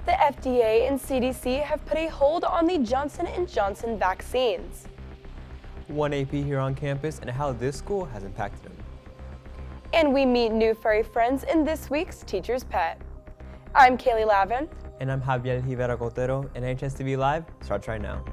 The FDA and CDC have put a hold on the Johnson & Johnson vaccines. One AP here on campus and how this school has impacted them. And we meet new furry friends in this week's Teacher's Pet. I'm Kaylee Lavin. And I'm Javier Rivera Cotero, and NHSTV Live starts right now.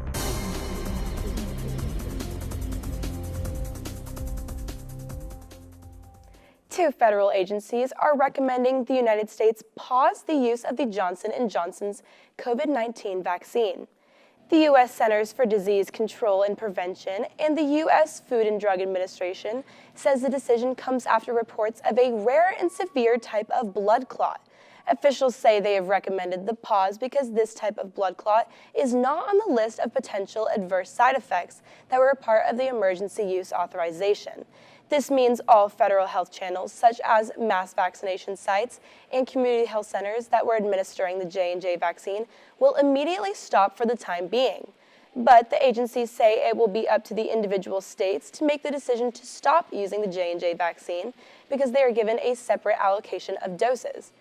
Two federal agencies are recommending the United States pause the use of the Johnson & Johnson's COVID-19 vaccine. The U.S. Centers for Disease Control and Prevention and the U.S. Food and Drug Administration says the decision comes after reports of a rare and severe type of blood clot. Officials say they have recommended the pause because this type of blood clot is not on the list of potential adverse side effects that were a part of the emergency use authorization. This means all federal health channels, such as mass vaccination sites and community health centers that were administering the J&J vaccine, will immediately stop for the time being. But the agencies say it will be up to the individual states to make the decision to stop using the J&J vaccine because they are given a separate allocation of doses.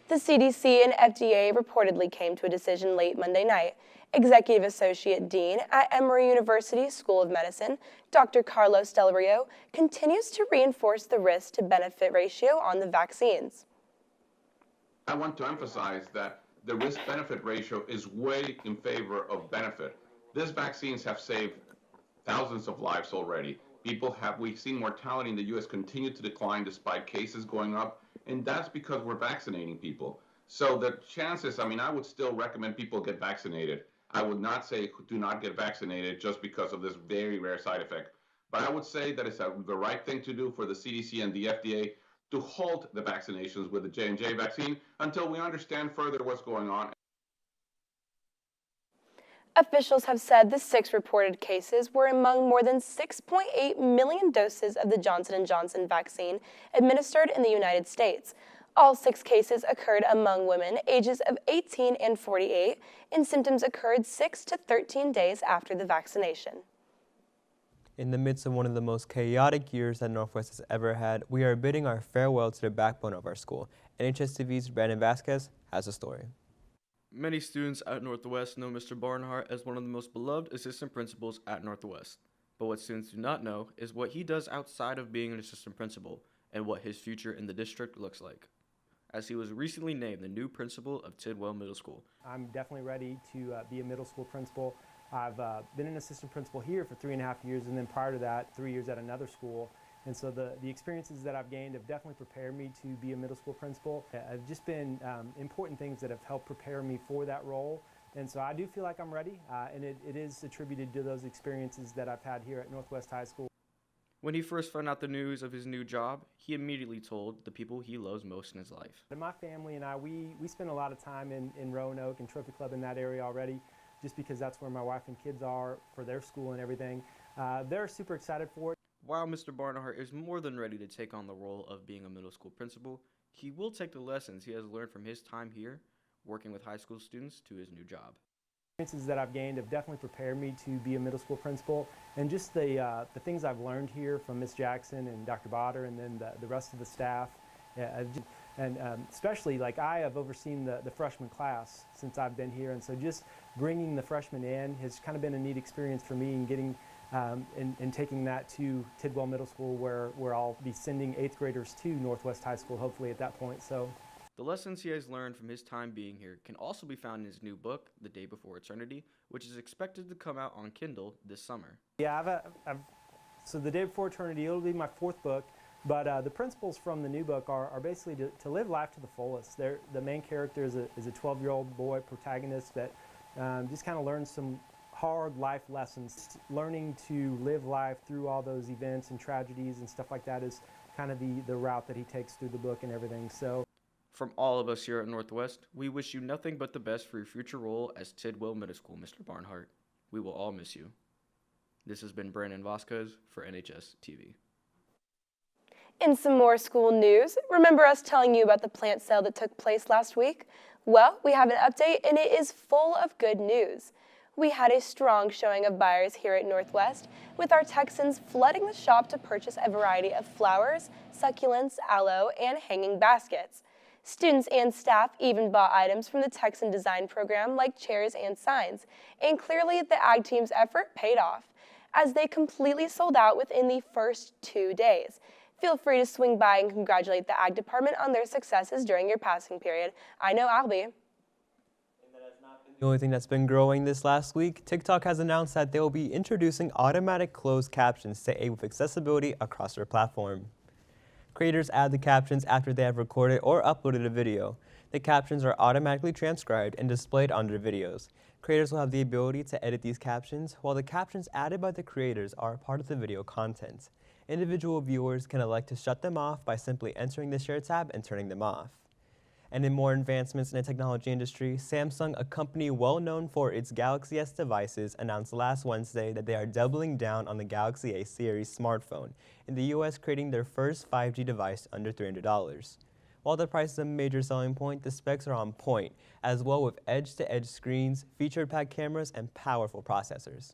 The CDC and FDA reportedly came to a decision late Monday night. Executive Associate Dean at Emory University School of Medicine, Dr. Carlos Del Rio, continues to reinforce the risk-to-benefit ratio on the vaccines. I want to emphasize that the risk-benefit ratio is way in favor of benefit. These vaccines have saved thousands of lives already. We've seen mortality in the U.S. continue to decline despite cases going up, and that's because we're vaccinating people. So the chances, I would still recommend people get vaccinated. I would not say do not get vaccinated just because of this very rare side effect. But I would say that it's the right thing to do for the CDC and the FDA to halt the vaccinations with the J&J vaccine until we understand further what's going on. Officials have said the 6 reported cases were among more than 6.8 million doses of the Johnson & Johnson vaccine administered in the United States. All 6 cases occurred among women ages of 18 and 48, and symptoms occurred 6 to 13 days after the vaccination. In the midst of one of the most chaotic years that Northwest has ever had, we are bidding our farewell to the backbone of our school. NHSTV's Brandon Vasquez has a story. Many students at Northwest know Mr. Barnhart as one of the most beloved assistant principals at Northwest. But what students do not know is what he does outside of being an assistant principal and what his future in the district looks like, as he was recently named the new principal of Tidwell Middle School. I'm definitely ready to be a middle school principal. I've been an assistant principal here for 3.5 years, and then prior to that, 3 years at another school. And so the experiences that I've gained have definitely prepared me to be a middle school principal. Have just been important things that have helped prepare me for that role. And so I do feel like I'm ready, and it is attributed to those experiences that I've had here at Northwest High School. When he first found out the news of his new job, he immediately told the people he loves most in his life. And my family and I, we spend a lot of time in Roanoke and Trophy Club in that area already, just because that's where my wife and kids are for their school and everything. They're super excited for it. While Mr. Barnhart is more than ready to take on the role of being a middle school principal, he will take the lessons he has learned from his time here, working with high school students, to his new job. Experiences that I've gained have definitely prepared me to be a middle school principal, and just the things I've learned here from Ms. Jackson and Dr. Botter and then the rest of the staff, especially like I have overseen the freshman class since I've been here, and so just bringing the freshmen in has kind of been a neat experience for me, and getting and taking that to Tidwell Middle School, where I'll be sending 8th graders to Northwest High School hopefully at that point. So the lessons he has learned from his time being here can also be found in his new book, The Day Before Eternity, which is expected to come out on Kindle this summer. Yeah, so The Day Before Eternity, it'll be my 4th book, but the principles from the new book are basically to live life to the fullest. The main character is a 12-year-old boy protagonist that just kind of learns some hard life lessons. Learning to live life through all those events and tragedies and stuff like that is kind of the route that he takes through the book and everything. So, from all of us here at Northwest, we wish you nothing but the best for your future role as Tidwell Middle School, Mr. Barnhart. We will all miss you. This has been Brandon Vasquez for NHS TV. In some more school news, remember us telling you about the plant sale that took place last week? Well, we have an update, and it is full of good news. We had a strong showing of buyers here at Northwest, with our Texans flooding the shop to purchase a variety of flowers, succulents, aloe, and hanging baskets. Students and staff even bought items from the Texan design program like chairs and signs, and clearly the Ag team's effort paid off, as they completely sold out within the first 2 days. Feel free to swing by and congratulate the Ag department on their successes during your passing period. I know I'll be. The only thing that's been growing this last week, TikTok has announced that they will be introducing automatic closed captions to aid with accessibility across their platform. Creators add the captions after they have recorded or uploaded a video. The captions are automatically transcribed and displayed on their videos. Creators will have the ability to edit these captions, while the captions added by the creators are part of the video content. Individual viewers can elect to shut them off by simply entering the Share tab and turning them off. And in more advancements in the technology industry, Samsung, a company well known for its Galaxy S devices, announced last Wednesday that they are doubling down on the Galaxy A series smartphone, in the US creating their first 5G device under $300. While the price is a major selling point, the specs are on point, as well with edge-to-edge screens, feature-packed cameras, and powerful processors.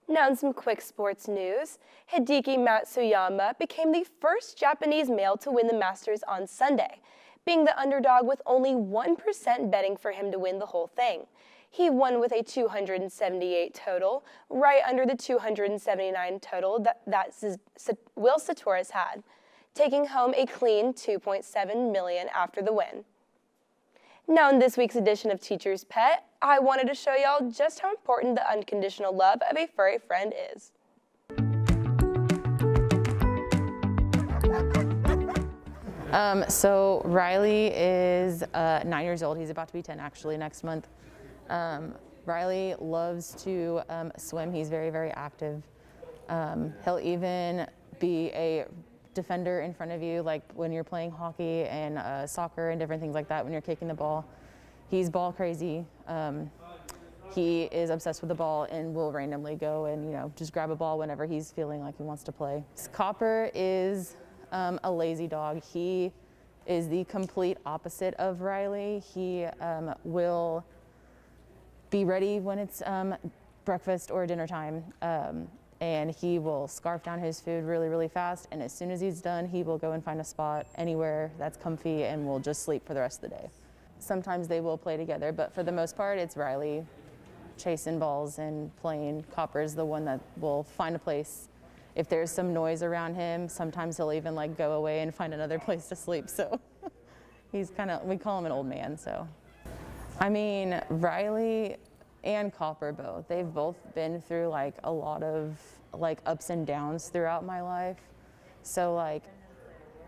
Now in some quick sports news, Hideki Matsuyama became the first Japanese male to win the Masters on Sunday, being the underdog with only 1% betting for him to win the whole thing. He won with a 278 total, right under the 279 total that Will Satoris had, taking home a clean $2.7 million after the win. Now in this week's edition of Teacher's Pet, I wanted to show y'all just how important the unconditional love of a furry friend is. So Riley is 9 years old. He's about to be 10 actually next month. Riley loves to swim. He's very, very active. He'll even be a defender in front of you, like when you're playing hockey and soccer and different things like that, when you're kicking the ball. He's ball crazy. He is obsessed with the ball and will randomly go and, just grab a ball whenever he's feeling like he wants to play. Copper is a lazy dog. He is the complete opposite of Riley. He will be ready when it's breakfast or dinner time, and he will scarf down his food really, really fast, and as soon as he's done, he will go and find a spot anywhere that's comfy and will just sleep for the rest of the day. Sometimes they will play together, but for the most part, it's Riley chasing balls and playing. Copper's the one that will find a place. If there's some noise around him, sometimes he'll even go away and find another place to sleep. So he's we call him an old man. So, I mean, Riley and Copper both, they've both been through a lot of ups and downs throughout my life. So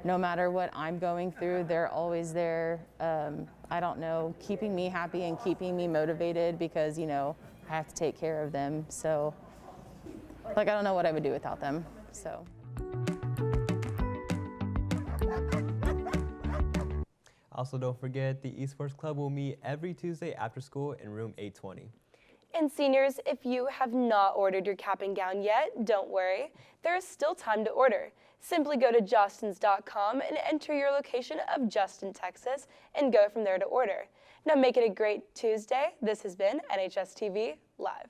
no matter what I'm going through, they're always there. I don't know, keeping me happy and keeping me motivated because, I have to take care of them. So. I don't know what I would do without them, so. Also, don't forget, the Esports Club will meet every Tuesday after school in room 820. And seniors, if you have not ordered your cap and gown yet, don't worry. There is still time to order. Simply go to Justins.com and enter your location of Justin, Texas, and go from there to order. Now make it a great Tuesday. This has been NHSTV Live.